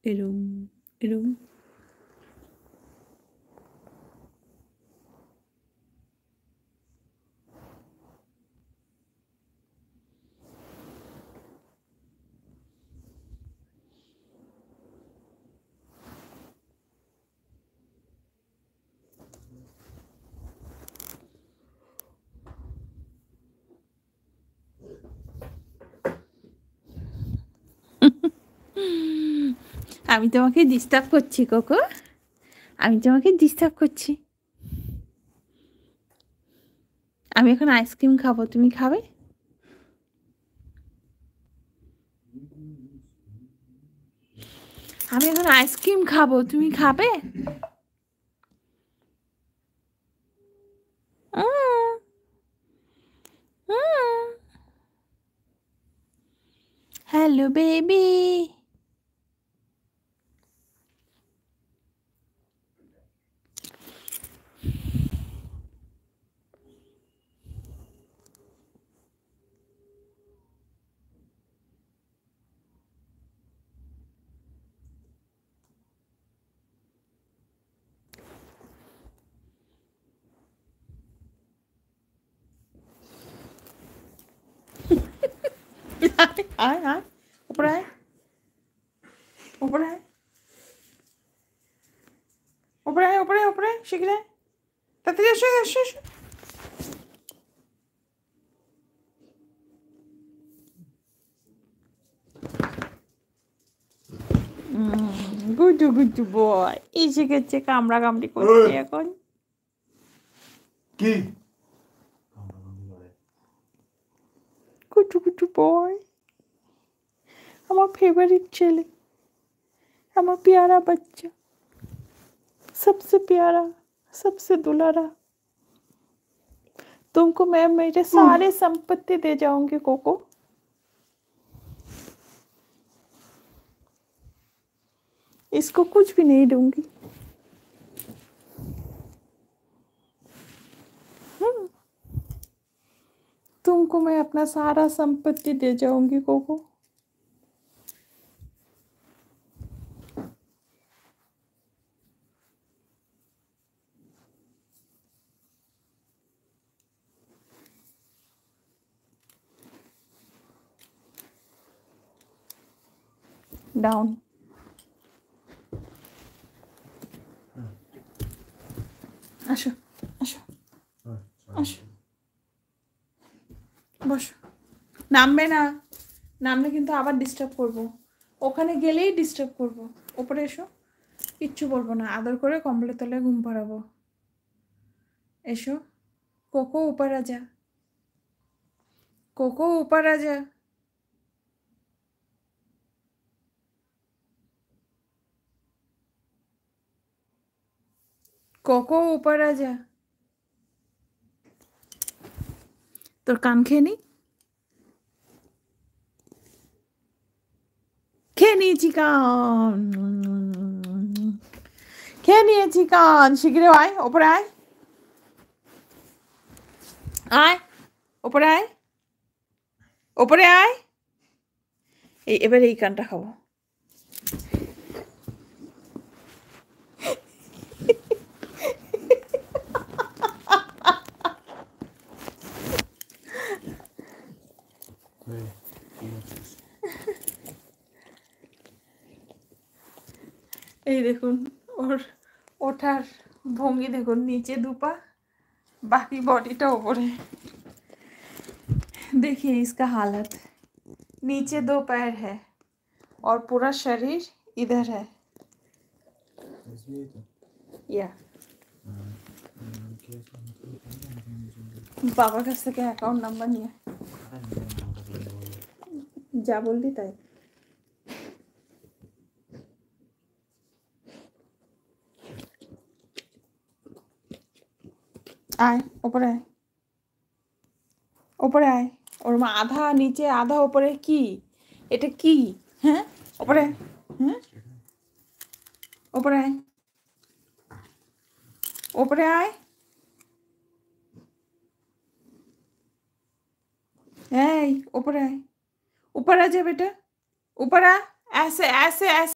এরম এরম। আমি তোমাকে ডিস্টার্ব করছি কোকো, আমি তোমাকে ডিস্টার্ব করছি। আমি এখন আইসক্রিম খাবো, তুমি খাবে? আমি এখন আইসক্রিম খাবো, তুমি খাবে? Hello baby. আয় আয়, উপরে আয়, উপরে আয়, উপরে আয়, উপরে উপরে শিখলে তাড়াতাড়ি এসো এসো এসো। গুডু গুডু বয় এসে গেছে, কামড়া কামড়ি করছে এখন। কি গুডু গুডু বয়, আমার फेवरेट ছেলে, আমার प्यारा बच्चा, सबसे प्यारा, सबसे दुलारा। तुमको मैं मेरे सारे संपत्ति दे जाऊंगी कोको। इसको कुछ भी नहीं दूंगी। तुमको मैं अपना सारा संपत्ति दे जाऊंगी कोको। डाउन। আসো আসো আসো, বসো। নামবে না, নামলে কিন্তু আবার ডিস্টার্ব করব, ওখানে গেলেই ডিস্টার্ব করব। ওপরে এসো, কিচ্ছু বলবো না, আদর করে কম্বলের তলায় ঘুম পাড়াবো। এসো কোকো, ऊपर आजा, कोको ऊपर आजा। कोको ऊपर आजा। তোর কান খেয়ে নি, খেয়ে নিয়েছি কান, খেয়ে নিয়েছি কান। শিগগিরি আয়, ওপরে আয়, আয় ওপরে আয়, ওপরে আয়। এবার এই কানটা খাবো। এই দেখুন ওর ওঠার ভঙ্গি দেখুন, নিচে দুপা, बाकी बॉडीটা ऊपरे। देखिए इसका हालत, नीचे 2 पैर है और पूरा शरीर इधर है। या বাবার কাছ থেকে অ্যাকাউন্ট নাম্বার নিয়ে যা বললি তাই। আয় ওপরে আয়, ওপরে আয়। ওর মা আধা নিচে আধা ওপরে, কি এটা কি? হ্যাঁ ওপরে, হ্যাঁ ওপরে আয়, ওপরে আয়। এই ऊपर आए, ऊपर आ जा बेटा, ऊपर आ, ऐसे ऐसे ऐसे।